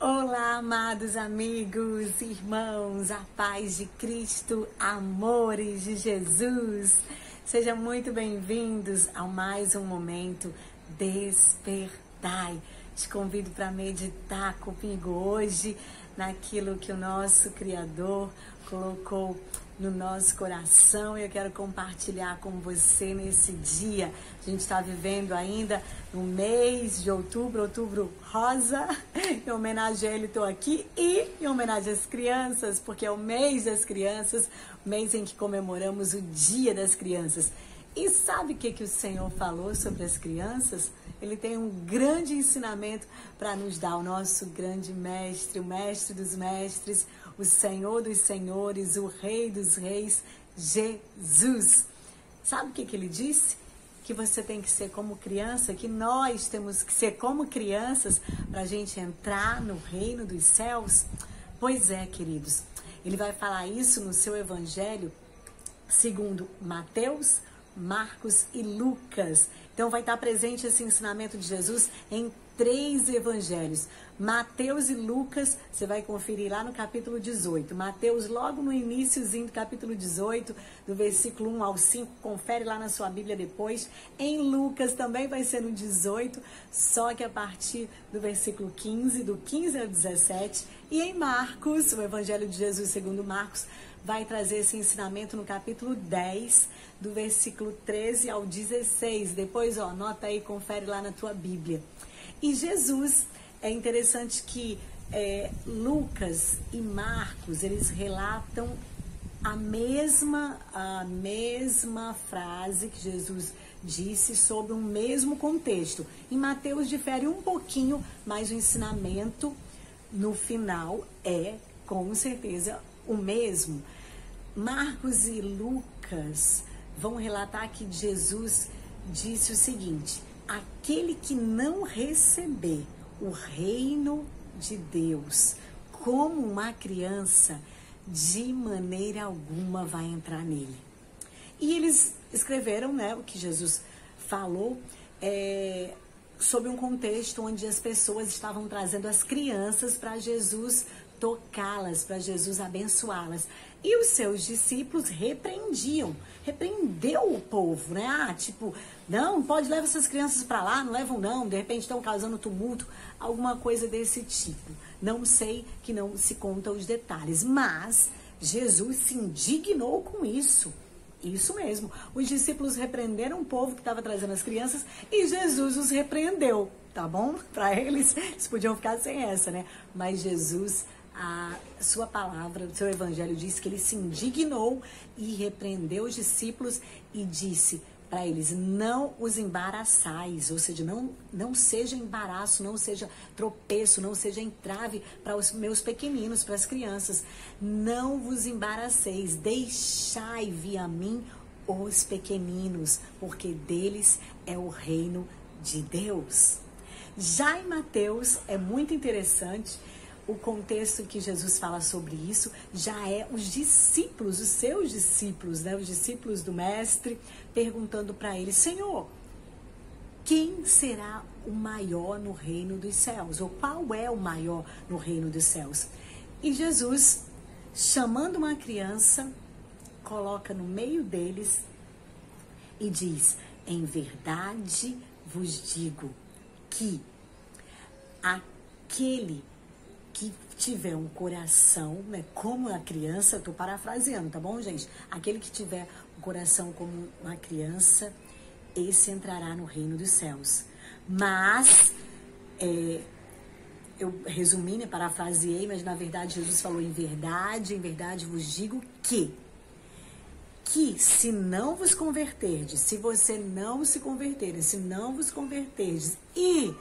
Olá, amados amigos, irmãos, a paz de Cristo, amores de Jesus. Sejam muito bem-vindos a mais um momento Despertai. Te convido para meditar comigo hoje naquilo que o nosso Criador colocou no nosso coração. Eu quero compartilhar com você nesse dia. A gente está vivendo ainda no mês de outubro rosa. Em homenagem a ele estou aqui e em homenagem às crianças, porque é o mês das crianças, o mês em que comemoramos o Dia das Crianças. E sabe o que o Senhor falou sobre as crianças? Ele tem um grande ensinamento para nos dar, o nosso grande mestre, o mestre dos mestres, o Senhor dos senhores, o Rei dos reis, Jesus. Sabe o que ele disse? Que você tem que ser como criança, que nós temos que ser como crianças para a gente entrar no reino dos céus. Pois é, queridos, ele vai falar isso no seu evangelho segundo Mateus, Marcos e Lucas. Então vai estar presente esse ensinamento de Jesus em 3 evangelhos. Mateus e Lucas, você vai conferir lá no capítulo 18. Mateus logo no iniciozinho do capítulo 18, do versículo 1 ao 5, confere lá na sua Bíblia depois. Em Lucas também vai ser no 18, só que a partir do versículo 15, do 15 ao 17. E em Marcos, o evangelho de Jesus segundo Marcos, vai trazer esse ensinamento no capítulo 10, do versículo 13 ao 16. Depois, anota aí, confere lá na tua Bíblia. E Jesus, é interessante que Lucas e Marcos, eles relatam a mesma frase que Jesus disse sobre o mesmo contexto. Em Mateus difere um pouquinho, mas o ensinamento no final é, com certeza, o mesmo. Marcos e Lucas vão relatar que Jesus disse o seguinte: aquele que não receber o reino de Deus como uma criança, de maneira alguma vai entrar nele. E eles escreveram, o que Jesus falou, sobre um contexto onde as pessoas estavam trazendo as crianças para Jesus tocá-las, para Jesus abençoá-las. E os seus discípulos repreendeu o povo, não, pode levar essas crianças para lá, não levam não, de repente estão causando tumulto, alguma coisa desse tipo. Não sei, que não se conta os detalhes, mas Jesus se indignou com isso. Isso mesmo, os discípulos repreenderam o povo que estava trazendo as crianças e Jesus os repreendeu, tá bom? Para eles podiam ficar sem essa, Mas Jesus, a sua palavra, o seu evangelho diz que ele se indignou e repreendeu os discípulos e disse para eles: não os embaraçais, ou seja, não seja embaraço, não seja tropeço, não seja entrave para os meus pequeninos, para as crianças. Não vos embaraceis, deixai vir a mim os pequeninos, porque deles é o reino de Deus. Já em Mateus é muito interessante o contexto que Jesus fala sobre isso. Já é os discípulos, os seus discípulos, os discípulos do mestre, perguntando para ele: Senhor, quem será o maior no reino dos céus? Ou qual é o maior no reino dos céus? E Jesus, chamando uma criança, coloca no meio deles e diz: em verdade vos digo que aquele que tiver um coração, como a criança, estou parafraseando, tá bom, gente? Aquele que tiver um coração como uma criança, esse entrará no reino dos céus. Mas, eu resumi, parafraseei, mas na verdade Jesus falou: em verdade vos digo que se não vos converterdes, se você não se converterem, se não vos converterdes e,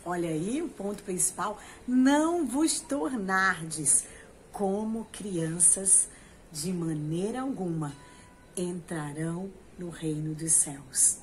olha aí o ponto principal, não vos tornardes como crianças, de maneira alguma entrarão no reino dos céus.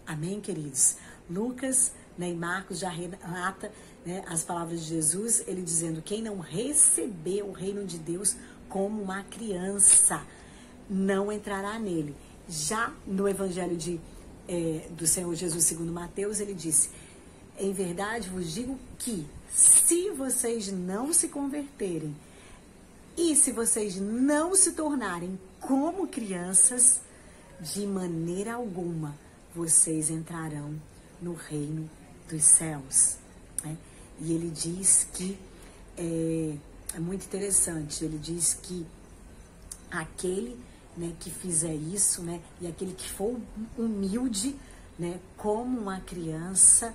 Amém, queridos? Lucas, e Marcos já relata, as palavras de Jesus, ele dizendo: quem não receber o reino de Deus como uma criança, não entrará nele. Já no evangelho do Senhor Jesus segundo Mateus, ele disse: em verdade vos digo que, se vocês não se converterem e se vocês não se tornarem como crianças, de maneira alguma vocês entrarão no reino dos céus. Né? E ele diz que, é muito interessante, ele diz que aquele, né, que fizer isso, né, e aquele que for humilde, né, como uma criança,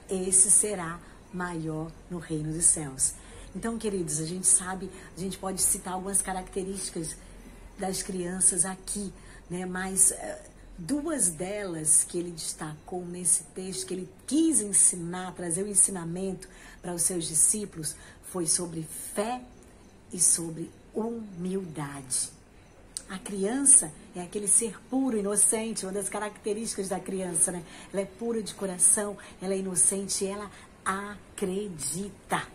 esse será maior no reino dos céus. Então, queridos, a gente sabe, a gente pode citar algumas características das crianças aqui, né, mas duas delas que ele destacou nesse texto, que ele quis ensinar, trazer o ensinamento para os seus discípulos, foi sobre fé e sobre humildade. A criança é aquele ser puro, inocente, uma das características da criança, né? Ela é pura de coração, ela é inocente, ela acredita.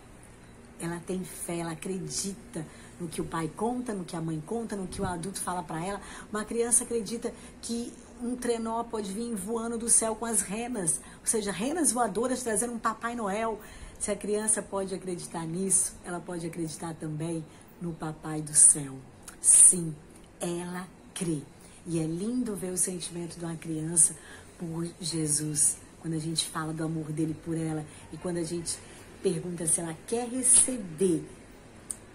Ela tem fé, ela acredita no que o pai conta, no que a mãe conta, no que o adulto fala para ela. Uma criança acredita que um trenó pode vir voando do céu com as renas, ou seja, renas voadoras trazendo um Papai Noel. Se a criança pode acreditar nisso, ela pode acreditar também no Papai do céu. Sim, ela crê. E é lindo ver o sentimento de uma criança por Jesus, quando a gente fala do amor dele por ela e quando a gente pergunta se ela quer receber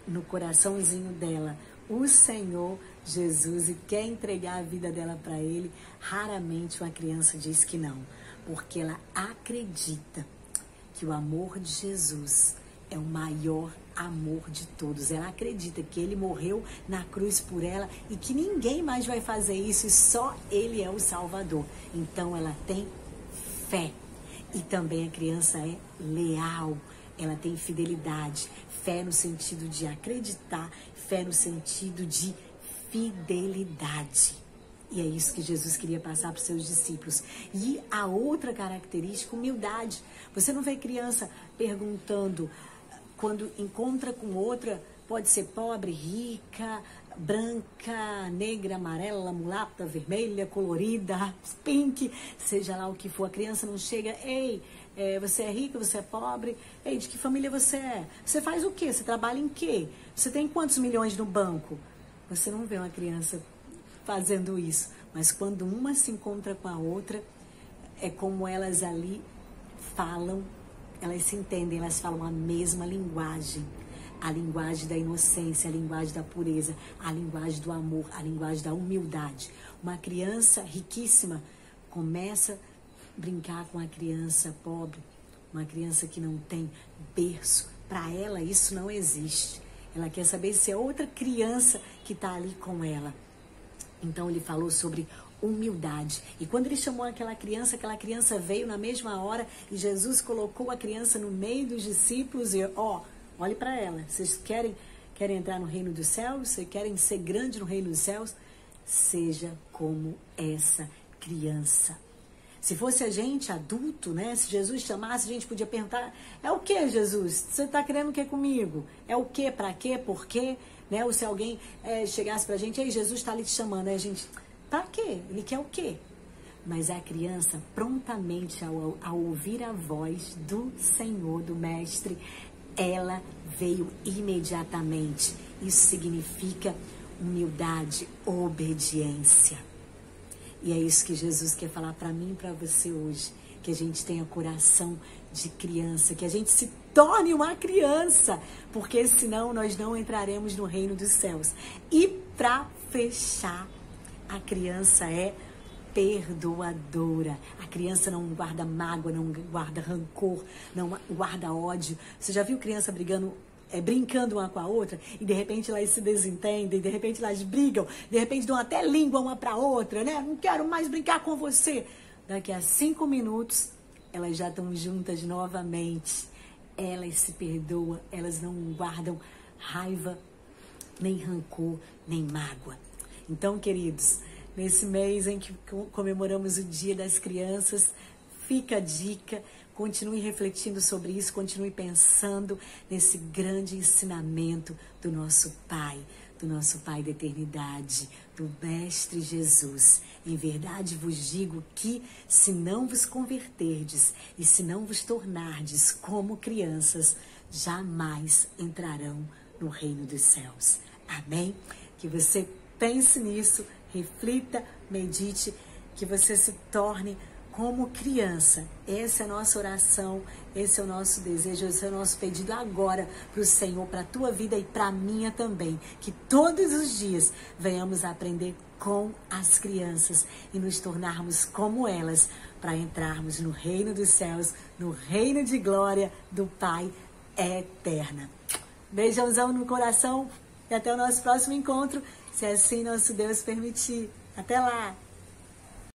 no coraçãozinho dela o Senhor Jesus e quer entregar a vida dela para ele. Raramente uma criança diz que não, porque ela acredita que o amor de Jesus é o maior amor de todos. Ela acredita que ele morreu na cruz por ela e que ninguém mais vai fazer isso e só ele é o Salvador. Então ela tem fé. E também a criança é leal, ela tem fidelidade. Fé no sentido de acreditar, fé no sentido de fidelidade. E é isso que Jesus queria passar para os seus discípulos. E a outra característica, humildade. Você não vê criança perguntando, quando encontra com outra, pode ser pobre, rica, branca, negra, amarela, mulata, vermelha, colorida, pink, seja lá o que for. A criança não chega, ei, você é rica, você é pobre, ei, de que família você é? Você faz o quê? Você trabalha em quê? Você tem quantos milhões no banco? Você não vê uma criança fazendo isso, mas quando uma se encontra com a outra, é como elas ali falam, elas se entendem, elas falam a mesma linguagem. A linguagem da inocência, a linguagem da pureza, a linguagem do amor, a linguagem da humildade. Uma criança riquíssima começa a brincar com a criança pobre, uma criança que não tem berço. Para ela isso não existe. Ela quer saber se é outra criança que está ali com ela. Então ele falou sobre humildade. E quando ele chamou aquela criança veio na mesma hora e Jesus colocou a criança no meio dos discípulos e olhe para ela. Vocês querem entrar no reino dos céus? Vocês querem ser grande no reino dos céus? Seja como essa criança. Se fosse a gente, adulto, né? Se Jesus chamasse, a gente podia perguntar, é o que, Jesus? Você está querendo o que comigo? É o que? Para quê? Por quê? Né? Ou se alguém chegasse pra gente, ei, Jesus está ali te chamando, aí a gente, pra quê? Ele quer o quê? Mas a criança, prontamente, ao ouvir a voz do Senhor, do Mestre, ela veio imediatamente. Isso significa humildade, obediência. E é isso que Jesus quer falar para mim e para você hoje. Que a gente tenha coração de criança, que a gente se torne uma criança, porque senão nós não entraremos no reino dos céus. E para fechar, a criança é perdoadora. A criança não guarda mágoa, não guarda rancor, não guarda ódio. Você já viu criança brincando uma com a outra e de repente elas se desentendem, de repente elas brigam, de repente dão até língua uma para outra, né? Não quero mais brincar com você. Daqui a 5 minutos elas já estão juntas novamente. Elas se perdoam, elas não guardam raiva, nem rancor, nem mágoa. Então, queridos, nesse mês em que comemoramos o Dia das Crianças, fica a dica, continue refletindo sobre isso, continue pensando nesse grande ensinamento do nosso Pai, do nosso Pai da eternidade, do Mestre Jesus. Em verdade vos digo que, se não vos converterdes e se não vos tornardes como crianças, jamais entrarão no reino dos céus. Amém? Que você pense nisso, reflita, medite, que você se torne como criança. Essa é a nossa oração, esse é o nosso desejo, esse é o nosso pedido agora para o Senhor, para a tua vida e para a minha também. Que todos os dias venhamos aprender com as crianças e nos tornarmos como elas, para entrarmos no reino dos céus, no reino de glória do Pai eterna. Beijãozão no coração e até o nosso próximo encontro, se assim nosso Deus permitir. Até lá!